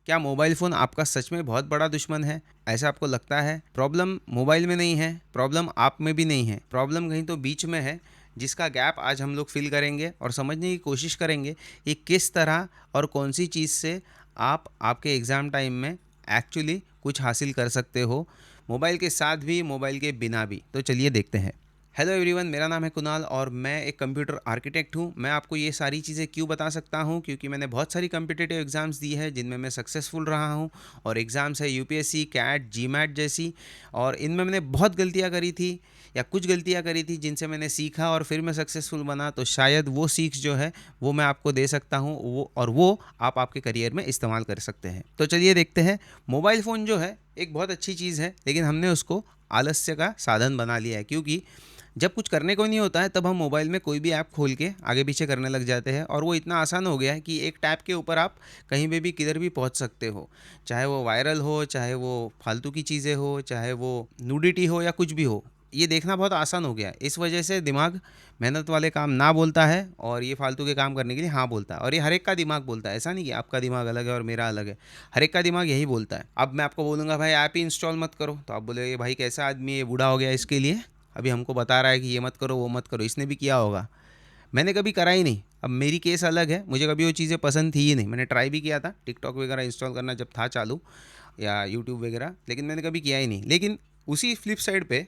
क्या mobile phone आपका सच में बहुत बड़ा दुश्मन है? ऐसा आपको लगता है? प्रॉब्लम मोबाइल में नहीं है, प्रॉब्लम आप में भी नहीं है, प्रॉब्लम कहीं तो बीच में है, जिसका गैप आज हम लोग फ़िल करेंगे और समझने की कोशिश करेंगे कि किस तरह और कौन-सी चीज़ से आप आपके एग्ज़ाम टाइम में एक्चुअली कुछ हासिल कर सकते हो, मोबाइल के साथ भी, मोबाइल के बिना भी। तो चलिए देखते हैं। हेलो एवरीवन, मेरा नाम है कुणाल और मैं एक कंप्यूटर आर्किटेक्ट हूँ। मैं आपको ये सारी चीज़ें क्यों बता सकता हूँ, क्योंकि मैंने बहुत सारी कम्पिटिटिव एग्ज़ाम्स दी है जिनमें मैं सक्सेसफुल रहा हूँ। और एग्ज़ाम्स है यूपीएससी, कैट, जीमैट जैसी, और इनमें मैंने बहुत गलतियाँ करी थी या कुछ गलतियाँ करी थी जिनसे मैंने सीखा और फिर मैं सक्सेसफुल बना। तो शायद वो सीख जो है वो मैं आपको दे सकता हूँ, वो आप आपके करियर में इस्तेमाल कर सकते हैं। तो चलिए देखते हैं। मोबाइल फ़ोन जो है एक बहुत अच्छी चीज़ है, लेकिन हमने उसको आलस्य का साधन बना लिया है, क्योंकि जब कुछ करने को नहीं होता है तब हम मोबाइल में कोई भी ऐप खोल के आगे पीछे करने लग जाते हैं, और वो इतना आसान हो गया है कि एक टैप के ऊपर आप कहीं पे भी किधर भी पहुंच सकते हो। चाहे वो वायरल हो, चाहे वो फालतू की चीज़ें हो, चाहे वो नूडिटी हो या कुछ भी हो, ये देखना बहुत आसान हो गया है। इस वजह से दिमाग मेहनत वाले काम ना बोलता है और ये फालतू के काम करने के लिए हाँ बोलता है। और ये हर एक का दिमाग बोलता है, ऐसा नहीं कि आपका दिमाग अलग है और मेरा अलग है। हर एक का दिमाग यही बोलता है। अब मैं आपको बोलूँगा भाई ऐप ही इंस्टॉल मत करो, तो आप बोले भाई कैसा आदमी है, ये बूढ़ा हो गया इसके लिए अभी हमको बता रहा है कि ये मत करो वो मत करो, इसने भी किया होगा। मैंने कभी करा ही नहीं। अब मेरी केस अलग है, मुझे कभी वो चीज़ें पसंद थी ही नहीं। मैंने ट्राई भी किया था टिकटॉक वगैरह इंस्टॉल करना जब था चालू, या यूट्यूब वगैरह, लेकिन मैंने कभी किया ही नहीं। लेकिन उसी फ्लिप साइड पे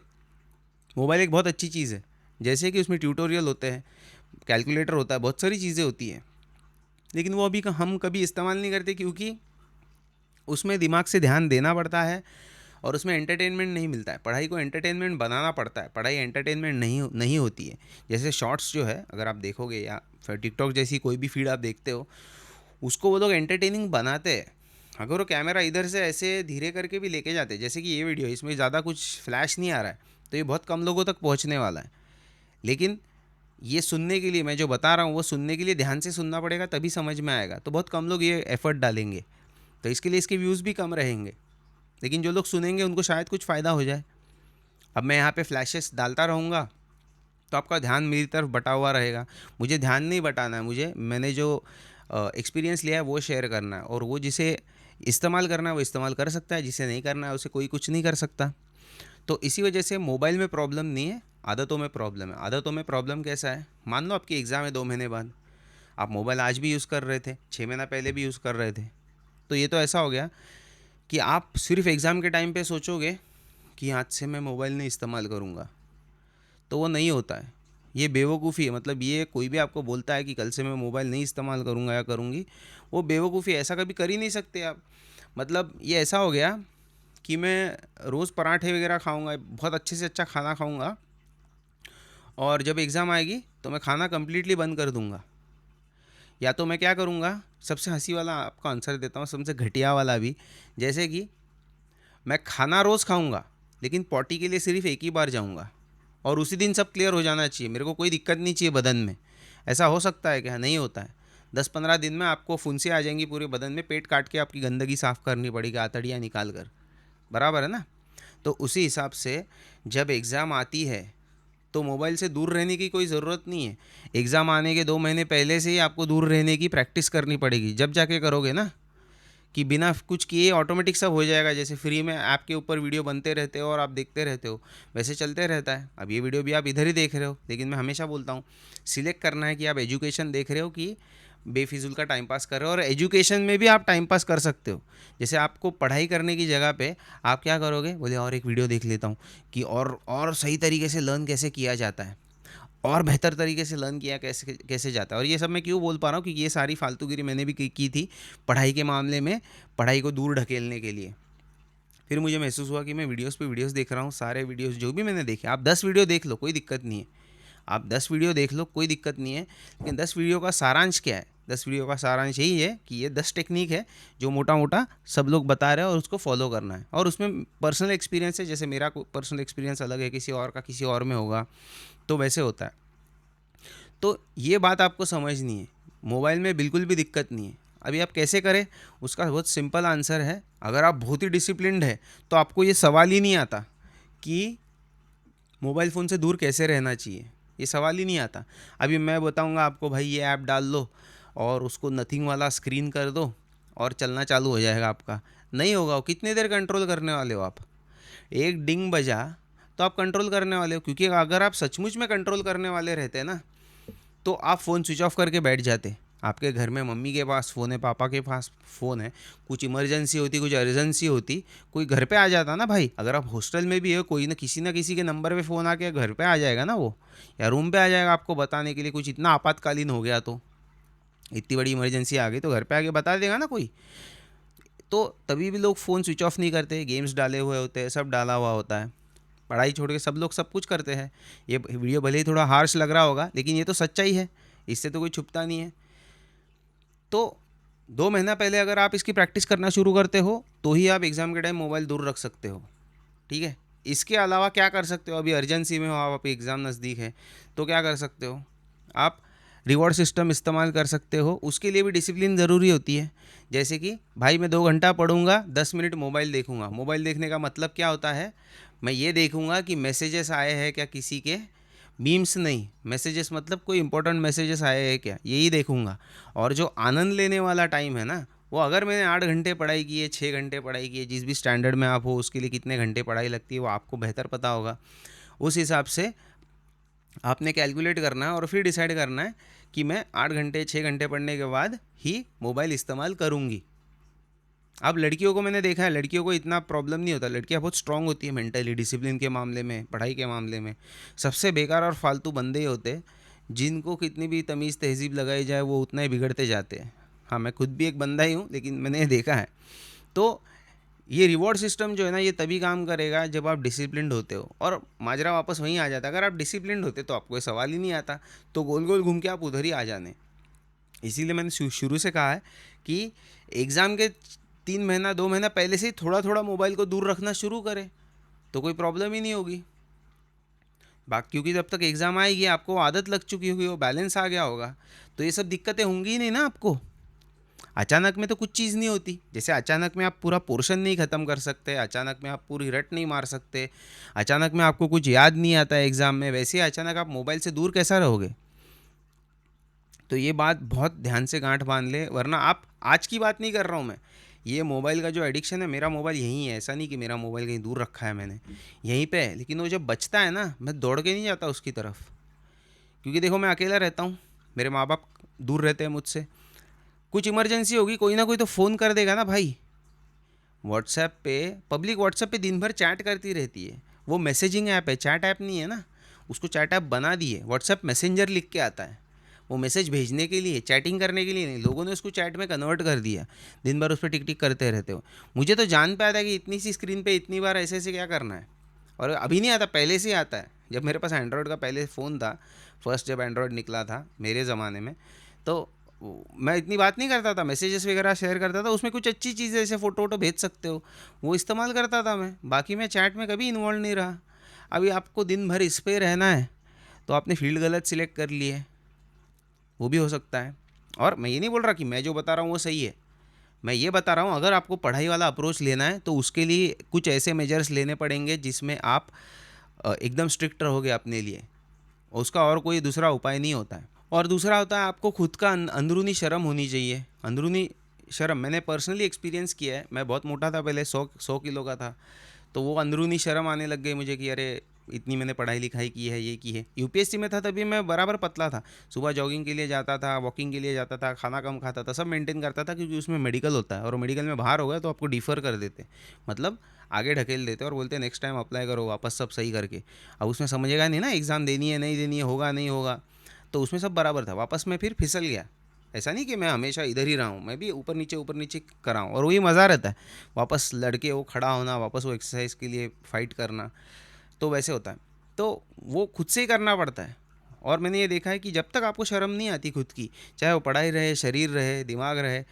मोबाइल एक बहुत अच्छी चीज़ है। जैसे कि उसमें ट्यूटोरियल होते हैं, कैलकुलेटर होता है, बहुत सारी चीज़ें होती हैं, लेकिन वो अभी हम कभी इस्तेमाल नहीं करते, क्योंकि उसमें दिमाग से ध्यान देना पड़ता है और उसमें एंटरटेनमेंट नहीं मिलता है। पढ़ाई को एंटरटेनमेंट बनाना पड़ता है, पढ़ाई एंटरटेनमेंट नहीं होती है। जैसे शॉर्ट्स जो है, अगर आप देखोगे, या फिर टिकटॉक जैसी कोई भी फीड आप देखते हो, उसको वो लोग एंटरटेनिंग बनाते हैं। अगर वो कैमरा इधर से ऐसे धीरे करके भी लेके जाते हैं, जैसे कि ये वीडियो है, इसमें ज़्यादा कुछ फ्लैश नहीं आ रहा है, तो ये बहुत कम लोगों तक पहुँचने वाला है। लेकिन ये सुनने के लिए, मैं जो बता रहा हूँ वो सुनने के लिए ध्यान से सुनना पड़ेगा, तभी समझ में आएगा। तो बहुत कम लोग ये एफर्ट डालेंगे, तो इसके लिए इसके व्यूज़ भी कम रहेंगे। लेकिन जो लोग सुनेंगे उनको शायद कुछ फ़ायदा हो जाए। अब मैं यहाँ पे फ्लैशेस डालता रहूँगा तो आपका ध्यान मेरी तरफ बटा हुआ रहेगा। मुझे ध्यान नहीं बटाना है, मैंने जो एक्सपीरियंस लिया है वो शेयर करना है, और वो जिसे इस्तेमाल करना है वो इस्तेमाल कर सकता है, जिसे नहीं करना है उसे कोई कुछ नहीं कर सकता। तो इसी वजह से मोबाइल में प्रॉब्लम नहीं है, आदतों में प्रॉब्लम है। आदतों में प्रॉब्लम कैसा है? मान लो आपकी एग्ज़ाम है 2 महीने बाद, आप मोबाइल आज भी यूज़ कर रहे थे, 6 महीना पहले भी यूज़ कर रहे थे, तो ये तो ऐसा हो गया कि आप सिर्फ एग्ज़ाम के टाइम पे सोचोगे कि आज से मैं मोबाइल नहीं इस्तेमाल करूँगा, तो वो नहीं होता है। ये बेवकूफ़ी है। मतलब ये कोई भी आपको बोलता है कि कल से मैं मोबाइल नहीं इस्तेमाल करूँगा या करूँगी, वो बेवकूफ़ी है। ऐसा कभी कर ही नहीं सकते आप। मतलब ये ऐसा हो गया कि मैं रोज़ पराठे वगैरह खाऊँगा, बहुत अच्छे से अच्छा खाना खाऊँगा, और जब एग्ज़ाम आएगी तो मैं खाना कंप्लीटली बंद कर दूँगा। या तो मैं क्या करूँगा, सबसे हँसी वाला आपको आंसर देता हूँ, सबसे घटिया वाला भी। जैसे कि मैं खाना रोज़ खाऊंगा, लेकिन पॉटी के लिए सिर्फ एक ही बार जाऊंगा, और उसी दिन सब क्लियर हो जाना चाहिए, मेरे को कोई दिक्कत नहीं चाहिए बदन में। ऐसा हो सकता है क्या? नहीं होता है। 10-15 दिन में आपको फुंसी आ जाएंगी पूरे बदन में, पेट काट के आपकी गंदगी साफ़ करनी पड़ेगी आतड़ियाँ निकाल कर। बराबर है ना? तो उसी हिसाब से जब एग्ज़ाम आती है तो मोबाइल से दूर रहने की कोई ज़रूरत नहीं है। एग्ज़ाम आने के 2 महीने पहले से ही आपको दूर रहने की प्रैक्टिस करनी पड़ेगी, जब जाके करोगे ना, कि बिना कुछ किए ऑटोमेटिक सब हो जाएगा। जैसे फ्री में ऐप के ऊपर वीडियो बनते रहते हो और आप देखते रहते हो, वैसे चलते रहता है। अब ये वीडियो भी आप इधर ही देख रहे हो, लेकिन मैं हमेशा बोलता हूँ, सिलेक्ट करना है कि आप एजुकेशन देख रहे हो कि बेफिजूल का टाइम पास कर रहे हो। और एजुकेशन में भी आप टाइम पास कर सकते हो। जैसे आपको पढ़ाई करने की जगह पे आप क्या करोगे, बोले और एक वीडियो देख लेता हूँ कि और सही तरीके से लर्न कैसे किया जाता है, और बेहतर तरीके से लर्न किया कैसे कैसे जाता है। और ये सब मैं क्यों बोल पा रहा हूँ, क्योंकि ये सारी फालतूगिरी मैंने भी की थी पढ़ाई के मामले में, पढ़ाई को दूर ढकेलने के लिए। फिर मुझे महसूस हुआ कि मैं वीडियोस पे वीडियोस देख रहा हूँ, सारे वीडियोस जो भी मैंने देखे, आप 10 वीडियो देख लो कोई दिक्कत नहीं है, आप 10 वीडियो देख लो कोई दिक्कत नहीं है, लेकिन 10 वीडियो का सारांश क्या है? 10 वीडियो का सारांश यही है कि ये 10 टेक्निक है जो मोटा मोटा सब लोग बता रहे हैं, और उसको फॉलो करना है। और उसमें पर्सनल एक्सपीरियंस है, जैसे मेरा पर्सनल एक्सपीरियंस अलग है, किसी और का किसी और में होगा, तो वैसे होता है। तो ये बात आपको समझनी है, मोबाइल में बिल्कुल भी दिक्कत नहीं है। अभी आप कैसे करें, उसका बहुत सिंपल आंसर है। अगर आप बहुत ही डिसिप्लिन्ड है तो आपको ये सवाल ही नहीं आता कि मोबाइल फ़ोन से दूर कैसे रहना चाहिए, ये सवाल ही नहीं आता। अभी मैं बताऊंगा आपको, भाई ये ऐप डाल लो और उसको नथिंग वाला स्क्रीन कर दो, और चलना चालू हो जाएगा आपका। नहीं होगा, वो कितनी देर कंट्रोल करने वाले हो आप? एक डिंग बजा तो आप कंट्रोल करने वाले हो, क्योंकि अगर आप सचमुच में कंट्रोल करने वाले रहते ना तो आप फ़ोन स्विच ऑफ करके बैठ जाते। आपके घर में मम्मी के पास फ़ोन है, पापा के पास फ़ोन है, कुछ इमरजेंसी होती, कुछ अर्जेंसी होती, कोई घर पे आ जाता ना भाई। अगर आप हॉस्टल में भी हो, कोई ना किसी के नंबर पे फ़ोन आके घर पे आ जाएगा ना वो, या रूम पे आ जाएगा आपको बताने के लिए, कुछ इतना आपातकालीन हो गया तो, इतनी बड़ी इमरजेंसी आ गई तो घर पे आके बता देगा ना कोई। तो तभी भी लोग फ़ोन स्विच ऑफ नहीं करते, गेम्स डाले हुए होते हैं, सब डाला हुआ होता है। पढ़ाई छोड़ के सब लोग सब कुछ करते हैं। ये वीडियो भले ही थोड़ा हार्श लग रहा होगा, लेकिन ये तो सच्चाई है, इससे तो कोई छुपता नहीं है। तो 2 महीना पहले अगर आप इसकी प्रैक्टिस करना शुरू करते हो तो ही आप एग्ज़ाम के टाइम मोबाइल दूर रख सकते हो, ठीक है। इसके अलावा क्या कर सकते हो? अभी अर्जेंसी में हो आप, एग्ज़ाम नज़दीक है, तो क्या कर सकते हो आप? रिवॉर्ड सिस्टम इस्तेमाल कर सकते हो। उसके लिए भी डिसिप्लिन ज़रूरी होती है। जैसे कि भाई मैं 2 घंटा पढ़ूंगा, 10 मिनट मोबाइल देखूंगा। मोबाइल देखने का मतलब क्या होता है? मैं ये देखूंगा कि मैसेजेस आए हैं क्या किसी के, मीम्स नहीं, मैसेजेस मतलब कोई इंपॉर्टेंट मैसेजेस आए हैं क्या, यही देखूंगा। और जो आनंद लेने वाला टाइम है ना, वो अगर मैंने 8 घंटे पढ़ाई की है, 6 घंटे पढ़ाई की है, जिस भी स्टैंडर्ड में आप हो उसके लिए कितने घंटे पढ़ाई लगती है वो आपको बेहतर पता होगा। उस हिसाब से आपने कैलकुलेट करना है और फिर डिसाइड करना है कि मैं 8 घंटे 6 घंटे पढ़ने के बाद ही मोबाइल इस्तेमाल करूँगी। अब लड़कियों को मैंने देखा है, लड़कियों को इतना प्रॉब्लम नहीं होता, लड़कियां बहुत स्ट्रांग होती है मेंटली, डिसिप्लिन के मामले में, पढ़ाई के मामले में। सबसे बेकार और फालतू बंदे ही होते हैं जिनको कितनी भी तमीज़ तहजीब लगाई जाए वो उतना ही बिगड़ते जाते हैं। हाँ, मैं खुद भी एक बंदा ही हूँ, लेकिन मैंने ये देखा है। तो ये रिवॉर्ड सिस्टम जो है ना, ये तभी काम करेगा जब आप डिसिप्लिन्ड होते हो। और माजरा वापस वहीं आ जाता है, अगर आप डिसिप्लिन्ड होते तो आपको ये सवाल ही नहीं आता, तो गोल गोल घूम के आप उधर ही आ जाने। इसीलिए मैंने शुरू से कहा है कि एग्ज़ाम के 3 महीना 2 महीना पहले से ही थोड़ा थोड़ा मोबाइल को दूर रखना शुरू करें, तो कोई प्रॉब्लम ही नहीं होगी। बाकी क्योंकि जब तक एग्ज़ाम आएगी आपको आदत लग चुकी होगी, वो बैलेंस आ गया होगा, तो ये सब दिक्कतें होंगी ही नहीं ना आपको। अचानक में तो कुछ चीज़ नहीं होती। जैसे अचानक में आप पूरा पोर्शन नहीं ख़त्म कर सकते, अचानक में आप पूरी रट नहीं मार सकते, अचानक में आपको कुछ याद नहीं आता है एग्ज़ाम में, वैसे ही अचानक आप मोबाइल से दूर कैसा रहोगे? तो ये बात बहुत ध्यान से गांठ बांध ले, वरना आप, आज की बात नहीं कर रहा हूँ मैं, ये मोबाइल का जो एडिक्शन है, मेरा मोबाइल यहीं है, ऐसा नहीं कि मेरा मोबाइल कहीं दूर रखा है मैंने, यहीं पे है। लेकिन वो जब बचता है ना, मैं दौड़ के नहीं जाता उसकी तरफ, क्योंकि देखो मैं अकेला रहता हूँ, मेरे माँ बाप दूर रहते हैं मुझसे, कुछ इमरजेंसी होगी कोई ना कोई तो फ़ोन कर देगा ना भाई। व्हाट्सएप पे, पब्लिक व्हाट्सएप पे दिन भर चैट करती रहती है, वो मैसेजिंग ऐप है, चैट ऐप नहीं है ना। उसको चैट ऐप बना दिए, व्हाट्सएप मैसेंजर लिख के आता है, वो मैसेज भेजने के लिए, चैटिंग करने के लिए नहीं। लोगों ने उसको चैट में कन्वर्ट कर दिया, दिन भर उस पर टिक टिक करते रहते हो। मुझे तो जान पे आता है कि इतनी सी स्क्रीन पे इतनी बार ऐसे ऐसे क्या करना है। और अभी नहीं आता, पहले से ही आता है। जब मेरे पास एंड्रॉयड का पहले फ़ोन था, फर्स्ट जब एंड्रॉयड निकला था मेरे ज़माने में, तो मैं इतनी बात नहीं करता था, मैसेजेस वगैरह शेयर करता था, उसमें कुछ अच्छी चीज़ें जैसे फ़ोटो वोटो भेज सकते हो, वो इस्तेमाल करता था मैं। बाकी मैं चैट में कभी इन्वॉल्व नहीं रहा। अभी आपको दिन भर इस पे रहना है तो आपने फील्ड गलत सिलेक्ट कर ली है, वो भी हो सकता है। और मैं ये नहीं बोल रहा कि मैं जो बता रहा हूँ वो सही है, मैं ये बता रहा हूँ अगर आपको पढ़ाई वाला अप्रोच लेना है तो उसके लिए कुछ ऐसे मेजर्स लेने पड़ेंगे जिसमें आप एकदम स्ट्रिक्ट रहोगे अपने लिए, उसका और कोई दूसरा उपाय नहीं होता है। और दूसरा होता है आपको खुद का अंदरूनी शर्म होनी चाहिए। अंदरूनी शर्म मैंने पर्सनली एक्सपीरियंस किया है। मैं बहुत मोटा था पहले, 100 किलो का था, तो वो अंदरूनी शर्म आने लग गई मुझे कि अरे इतनी मैंने पढ़ाई लिखाई की है, ये की है। यूपीएससी में था तभी मैं बराबर पतला था, सुबह जॉगिंग के लिए जाता था, वॉकिंग के लिए जाता था, खाना कम खाता था, सब मेंटेन करता था, क्योंकि उसमें मेडिकल होता है और मेडिकल में बाहर हो गया तो आपको डिफ़र कर देते, मतलब आगे ढकेल देते और बोलते नेक्स्ट टाइम अप्लाई करो वापस सब सही करके। अब उसमें समझेगा नहीं ना, एग्ज़ाम देनी है नहीं देनी है, होगा नहीं होगा, तो उसमें सब बराबर था। वापस मैं फिर फिसल गया। ऐसा नहीं कि मैं हमेशा इधर ही रहा हूँ, मैं भी ऊपर नीचे करा हूँ, और वही मज़ा रहता है, वापस लड़के वो खड़ा होना, वापस वो एक्सरसाइज के लिए फ़ाइट करना, तो वैसे होता है। तो वो खुद से ही करना पड़ता है। और मैंने ये देखा है कि जब तक आपको शर्म नहीं आती खुद की, चाहे वो पढ़ाई रहे, शरीर रहे, दिमाग रहे,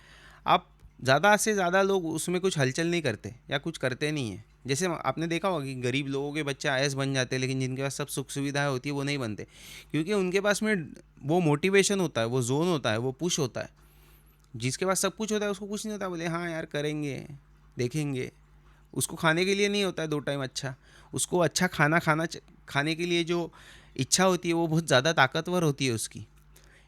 आप ज़्यादा से ज़्यादा लोग उसमें कुछ हलचल नहीं करते या कुछ करते नहीं हैं। जैसे आपने देखा होगा कि गरीब लोगों के बच्चे आईएएस बन जाते हैं, लेकिन जिनके पास सब सुख सुविधाएं होती है वो नहीं बनते, क्योंकि उनके पास में वो मोटिवेशन होता है, वो जोन होता है, वो पुश होता है। जिसके पास सब कुछ होता है उसको कुछ नहीं होता, बोले हाँ यार करेंगे, देखेंगे। उसको खाने के लिए नहीं होता है 2 टाइम अच्छा, उसको अच्छा खाने के लिए जो इच्छा होती है वो बहुत ज़्यादा ताकतवर होती है उसकी।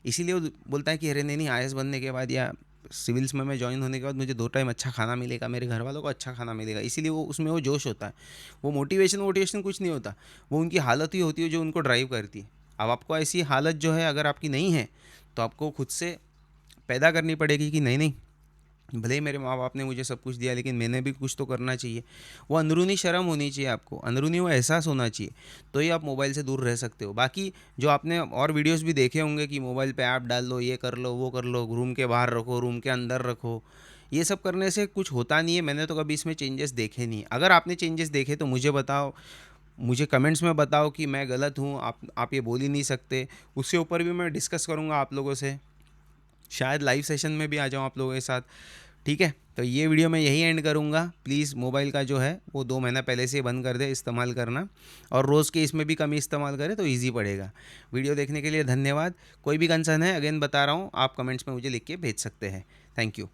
इसीलिए वो बोलता है कि अरे नहीं नहीं, आईएएस बनने के बाद या सिविल्स में मैं ज्वाइन होने के बाद मुझे 2 टाइम अच्छा खाना मिलेगा, मेरे घर वालों को अच्छा खाना मिलेगा, इसीलिए वो उसमें वो जोश होता है। वो मोटिवेशन कुछ नहीं होता, वो उनकी हालत ही होती है जो उनको ड्राइव करती है। अब आपको ऐसी हालत जो है अगर आपकी नहीं है, तो आपको खुद से पैदा करनी पड़ेगी कि नहीं नहीं, भले ही मेरे माँ बाप ने मुझे सब कुछ दिया लेकिन मैंने भी कुछ तो करना चाहिए। वो अंदरूनी शर्म होनी चाहिए आपको, अंदरूनी वो एहसास होना चाहिए, तो ही आप मोबाइल से दूर रह सकते हो। बाकी जो आपने और वीडियोस भी देखे होंगे कि मोबाइल पे ऐप डाल लो, ये कर लो, वो कर लो, रूम के बाहर रखो, रूम के अंदर रखो, ये सब करने से कुछ होता नहीं है। मैंने तो कभी इसमें चेंजेस देखे नहीं। अगर आपने चेंजेस देखे तो मुझे बताओ, मुझे कमेंट्स में बताओ कि मैं गलत हूँ, आप ये बोल ही नहीं सकते। उसके ऊपर भी मैं डिस्कस करूँगा आप लोगों से, शायद लाइव सेशन में भी आ जाऊँ आप लोगों के साथ। ठीक है, तो ये वीडियो मैं यही एंड करूँगा। प्लीज़ मोबाइल का जो है वो 2 महीना पहले से बंद कर दे इस्तेमाल करना, और रोज़ के इसमें भी कम इस्तेमाल करें तो ईजी पड़ेगा। वीडियो देखने के लिए धन्यवाद। कोई भी कंसर्न है अगेन बता रहा हूँ, आप कमेंट्स में मुझे लिख के भेज सकते हैं। Thank you.